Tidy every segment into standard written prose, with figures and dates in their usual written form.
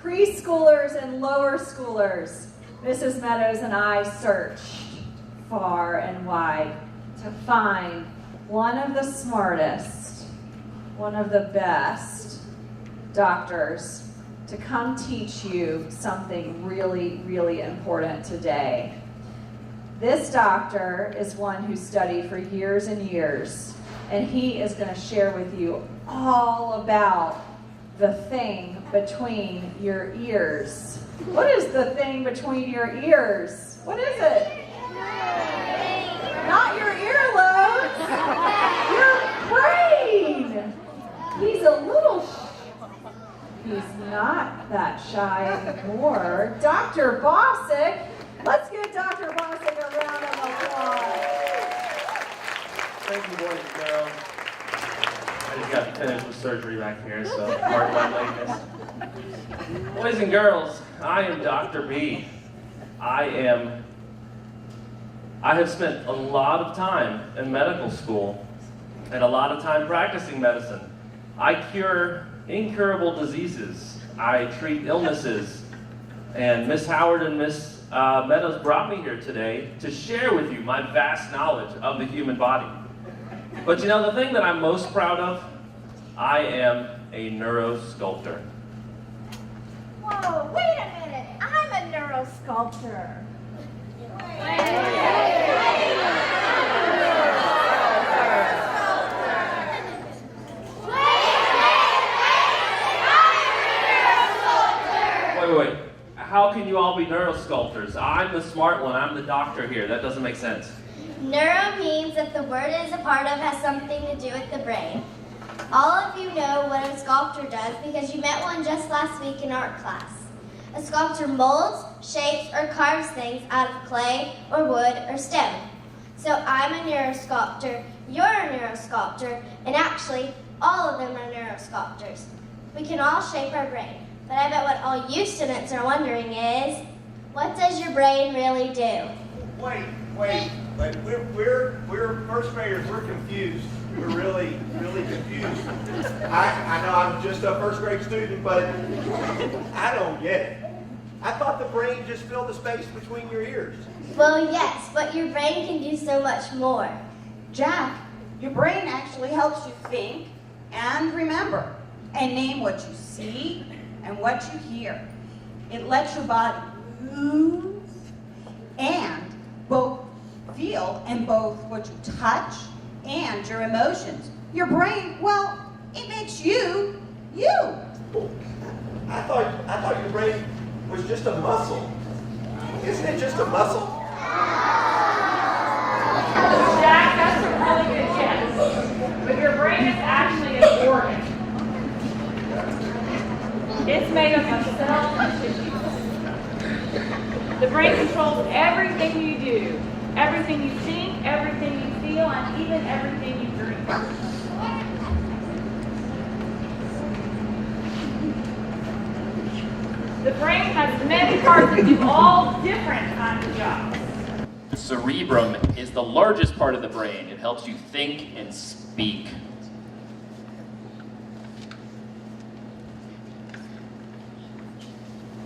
preschoolers and lower schoolers, Mrs. Meadows and I searched far and wide to find one of the smartest, one of the best doctors to come teach you something really, really important today. This doctor is one who studied for years and years, and he is going to share with you all about the thing between your ears. What is the thing between your ears? What is it? Not your earlobes. Your brain. He's a little he's not that shy anymore. Dr. Bosick. Let's give Dr. Bosick a round of applause. Thank you, boys and girls. I just got finished with surgery back here, so pardon my lateness. Boys and girls, I am Dr. B. I have spent a lot of time in medical school and a lot of time practicing medicine. I cure incurable diseases. I treat illnesses. And Miss Howard and Miss Meadows brought me here today to share with you my vast knowledge of the human body. But you know, the thing that I'm most proud of, I am a neurosculptor. Whoa, wait a minute. I'm a neurosculptor. Wait. How can you all be neurosculptors? I'm the smart one. I'm the doctor here. That doesn't make sense. Neuro means that the word it is a part of has something to do with the brain. All of you know what a sculptor does because you met one just last week in art class. A sculptor molds, shapes, or carves things out of clay or wood or stone. So I'm a neurosculptor, you're a neurosculptor, and actually all of them are neurosculptors. We can all shape our brain. But I bet what all you students are wondering is, what does your brain really do? Wait. We're first graders. We're confused. We're really confused. I know I'm just a first grade student, but I don't get it. I thought the brain just filled the space between your ears. Well, yes, but your brain can do so much more. Jack, your brain actually helps you think and remember and name what you see and what you hear. It lets your body move and both feel and both what you touch and your emotions. Your brain, well, it makes you, you. I thought your brain was just a muscle. Isn't it just a muscle? Jack, that's a really good guess. But your brain is actually an organ. It's made up of cells and tissues. The brain controls everything you do, everything you think, everything you feel, and even everything you dream. The brain has many parts that do all different kinds of jobs. The cerebrum is the largest part of the brain. It helps you think and speak.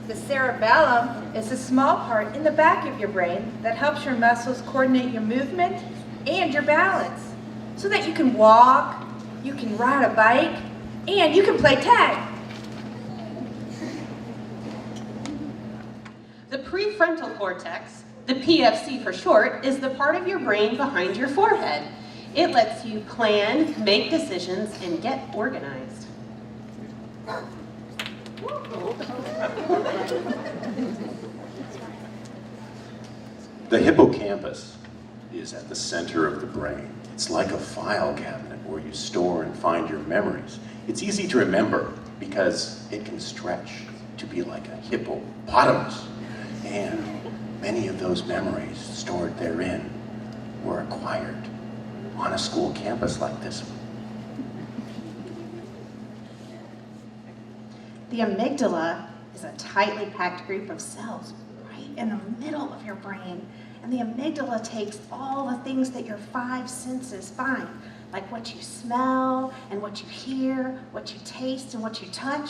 The cerebellum is a small part in the back of your brain that helps your muscles coordinate your movement and your balance so that you can walk, you can ride a bike, and you can play tag. The prefrontal cortex, the PFC for short, is the part of your brain behind your forehead. It lets you plan, make decisions, and get organized. The hippocampus is at the center of the brain. It's like a file cabinet where you store and find your memories. It's easy to remember because it can stretch to be like a hippopotamus. And many of those memories stored therein were acquired on a school campus like this one. The amygdala is a tightly packed group of cells right in the middle of your brain. And the amygdala takes all the things that your five senses find, like what you smell and what you hear, what you taste and what you touch,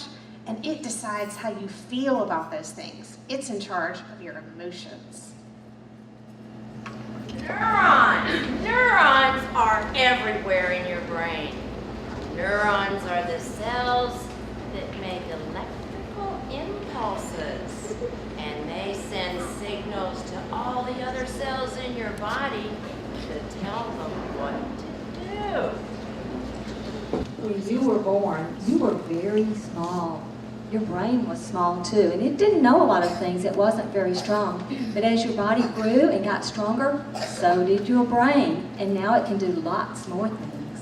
and it decides how you feel about those things. It's in charge of your emotions. Neurons. Neurons are everywhere in your brain. Neurons are the cells that make electrical impulses, and they send signals to all the other cells in your body to tell them what to do. When you were born, you were very small. Your brain was small too, and it didn't know a lot of things. It wasn't very strong. But as your body grew and got stronger, so did your brain. And now it can do lots more things.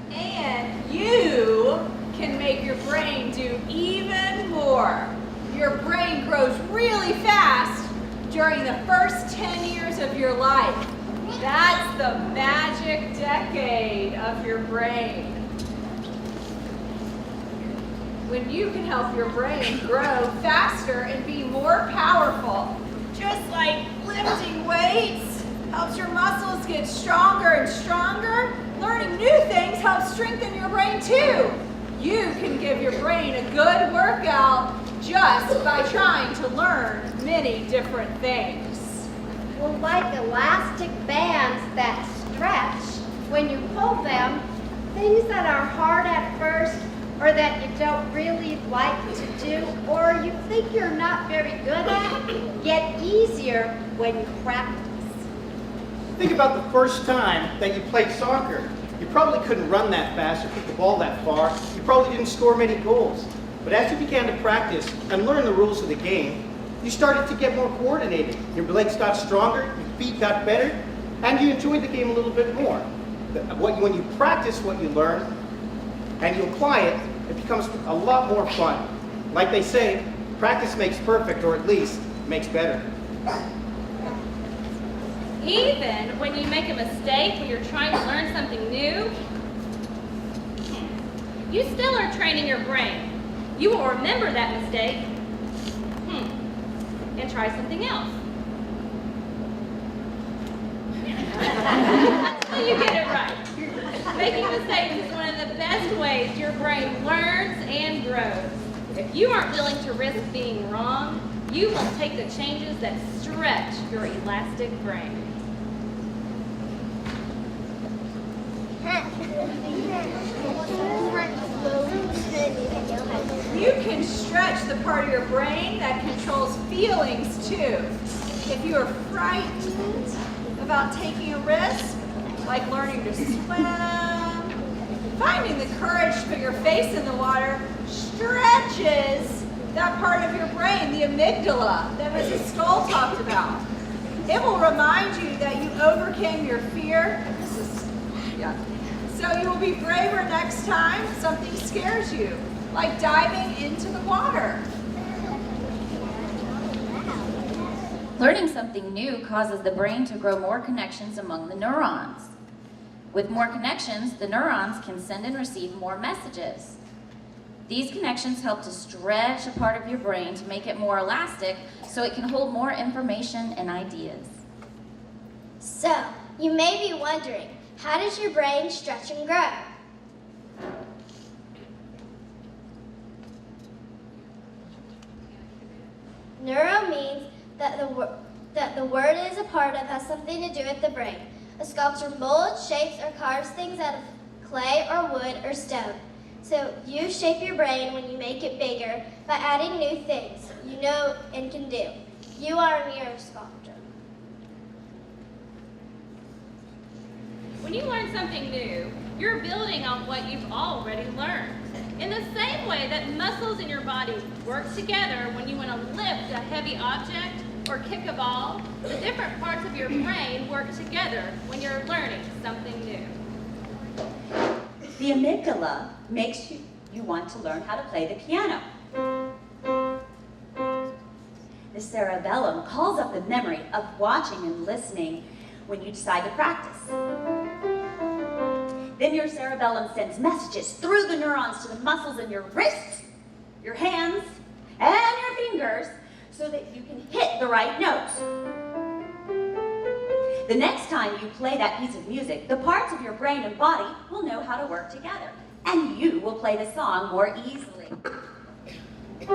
And you can make your brain do even more. Your brain grows really fast during the first 10 years of your life. That's the magic decade of your brain. When you can help your brain grow faster and be more powerful, just like lifting weights helps your muscles get stronger and stronger, learning new things helps strengthen your brain too. You can give your brain a good workout just by trying to learn many different things. Well, like elastic bands that stretch, when you pull them, things that are hard at first or that you don't really like to do or you think you're not very good at get easier when you practice. Think about the first time that you played soccer. You probably couldn't run that fast or kick the ball that far. You probably didn't score many goals. But as you began to practice and learn the rules of the game, you started to get more coordinated. Your legs got stronger, your feet got better, and you enjoyed the game a little bit more. When you practice what you learn and you apply it, it becomes a lot more fun. Like they say, practice makes perfect, or at least makes better. Even when you make a mistake when you're trying to learn something new, you still are training your brain. You will remember that mistake and try something else. Until you get it right. Making mistakes is one of the best ways your brain learns and grows. If you aren't willing to risk being wrong, you will take the changes that stretch your elastic brain. You can stretch the part of your brain that controls feelings too. If you are frightened about taking a risk, like learning to swim, finding the courage to put your face in the water stretches that part of your brain, the amygdala, that Mrs. Skull talked about. It will remind you that you overcame your fear. So you will be braver next time something scares you, like diving into the water. Learning something new causes the brain to grow more connections among the neurons. With more connections, the neurons can send and receive more messages. These connections help to stretch a part of your brain to make it more elastic so it can hold more information and ideas. So, you may be wondering, how does your brain stretch and grow? Neuro means that the word it is a part of has something to do with the brain. A sculpture molds, shapes, or carves things out of clay or wood or stone. So you shape your brain when you make it bigger by adding new things you know and can do. You are a neurosculptor. When you learn something new, you're building on what you've already learned. In the same way that muscles in your body work together when you want to lift a heavy object or kick a ball, the different parts of your brain work together when you're learning something new. The amygdala makes you want to learn how to play the piano. The cerebellum calls up the memory of watching and listening when you decide to practice. Then your cerebellum sends messages through the neurons to the muscles in your wrists, your hands, and your fingers so that you can hit the right notes. The next time you play that piece of music, the parts of your brain and body will know how to work together. and you will play the song more easily. The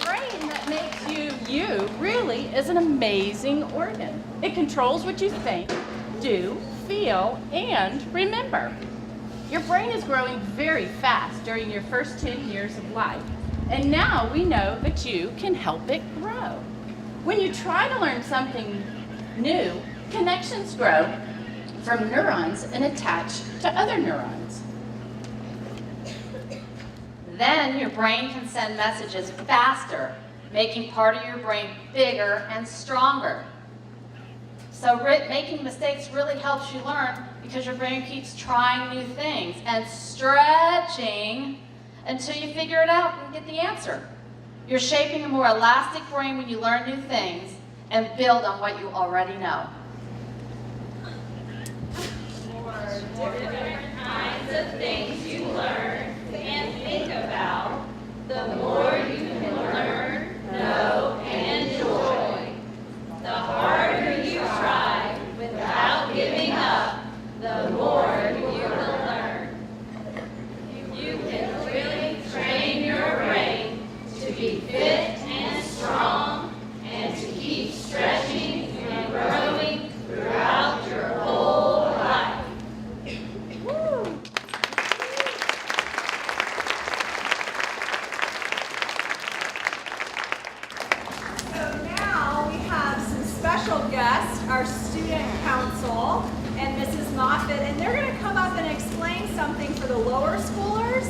brain that makes you you really is an amazing organ. It controls what you think, do, feel, and remember. Your brain is growing very fast during your first 10 years of life, and now we know that you can help it grow. When you try to learn something new, connections grow from neurons and attach to other neurons. Then your brain can send messages faster, making part of your brain bigger and stronger. So making mistakes really helps you learn because your brain keeps trying new things and stretching until you figure it out and get the answer. You're shaping a more elastic brain when you learn new things and build on what you already know. More different kinds of things you learn and think about, the more you can learn, know, and enjoy. The harder you try without giving up, the more you will learn. You can really train your brain to be fit and strong and to keep stretching and growing throughout your whole life. Woo! So now we have some special guests, our student council and Mrs. Moffitt, and they're going to come up and explain something for the lower schoolers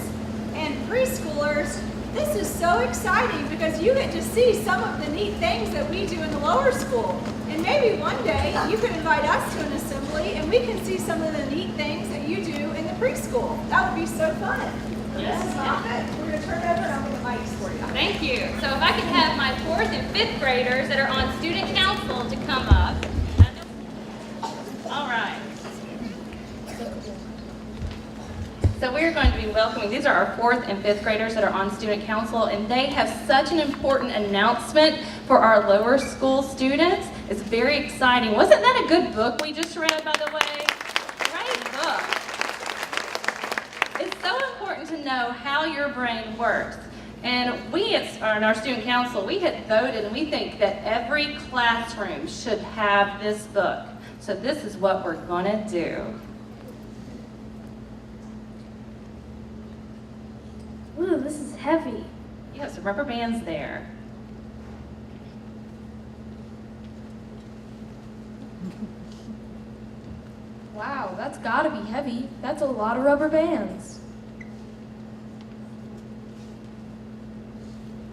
and preschoolers. This is so exciting because you get to see some of the neat things that we do in the lower school. And maybe one day you can invite us to an assembly and we can see some of the neat things that you do in the preschool. That would be so fun. Yes. Mrs. Moffitt, we're going to turn it over and I'll get the mics for you. Thank you. So if I could have my 4th and 5th graders that are on student council to come up. All right. So we're going to be welcoming, these are our 4th and 5th graders that are on student council, and they have such an important announcement for our lower school students. It's very exciting. Wasn't that a good book we just read, by the way? Great book. It's so important to know how your brain works. And we, in our student council, we had voted and we think that every classroom should have this book. So this is what we're gonna do. Ooh, this is heavy. Yeah, so rubber bands there. Wow, that's gotta be heavy. That's a lot of rubber bands.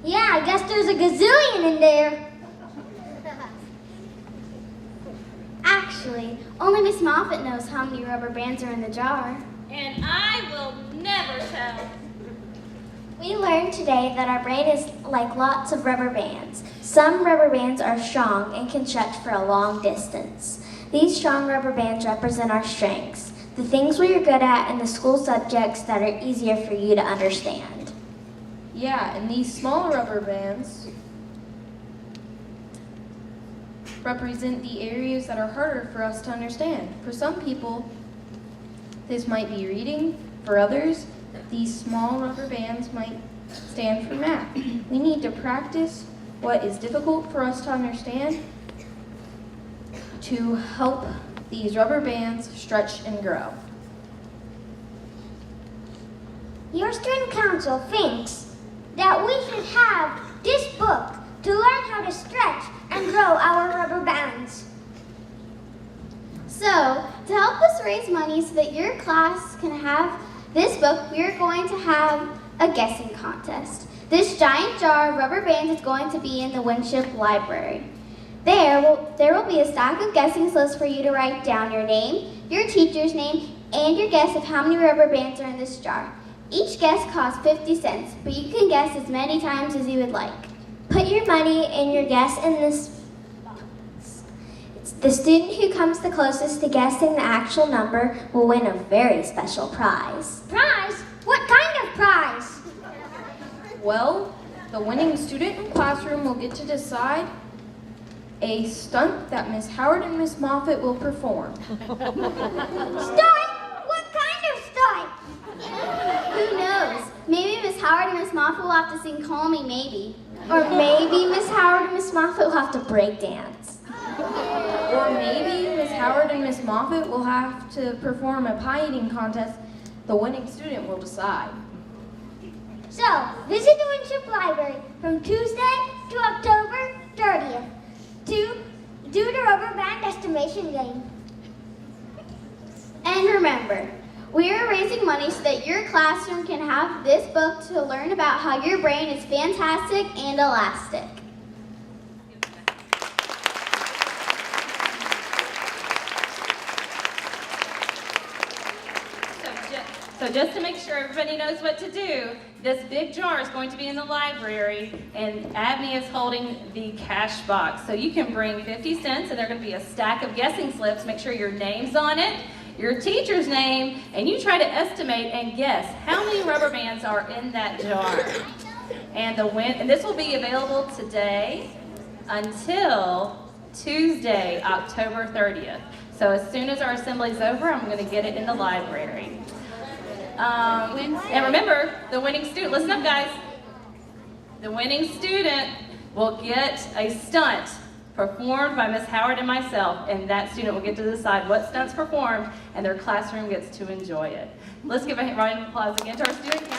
Yeah, I guess there's a gazillion in there. Actually, only Miss Moffat knows how many rubber bands are in the jar. And I will never tell. We learned today that our brain is like lots of rubber bands. Some rubber bands are strong and can stretch for a long distance. These strong rubber bands represent our strengths, the things we are good at, and the school subjects that are easier for you to understand. Yeah, and these small rubber bands represent the areas that are harder for us to understand. For some people, this might be reading. For others, these small rubber bands might stand for math. We need to practice what is difficult for us to understand to help these rubber bands stretch and grow. Your student council thinks that we should have this book to learn how to stretch and grow our rubber bands. So, to help us raise money so that your class can have this book, we are going to have a guessing contest. This giant jar of rubber bands is going to be in the Winship Library. There will be a stack of guessing slips for you to write down your name, your teacher's name, and your guess of how many rubber bands are in this jar. Each guess costs 50 cents, but you can guess as many times as you would like. Put your money and your guess in this box. The student who comes the closest to guessing the actual number will win a very special prize. Prize? What kind of prize? Well, The winning student in classroom will get to decide a stunt that Miss Howard and Miss Moffat will perform. Stunt? What kind of stunt? Who knows? Maybe Miss Howard and Miss Moffat will have to sing Call Me Maybe. Or maybe Miss Howard and Miss Moffat will have to break dance. Or maybe Miss Howard and Miss Moffat will have to perform a pie eating contest. The winning student will decide. So, visit the Winship Library from Tuesday to October 30th to do the rubber band estimation game. And remember, we are raising money so that your classroom can have this book to learn about how your brain is fantastic and elastic. So just to make sure everybody knows what to do, this big jar is going to be in the library, and Abney is holding the cash box. So you can bring 50 cents, and there's going to be a stack of guessing slips. Make sure your name's on it, your teacher's name, and you try to estimate and guess how many rubber bands are in that jar. And this will be available today until Tuesday, October 30th. So as soon as our assembly's over, I'm going to get it in the library. And remember, the winning student, listen up guys, the winning student will get a stunt performed by Miss Howard and myself, and that student will get to decide what stunts performed, and their classroom gets to enjoy it. Let's give a round of applause again to our student council.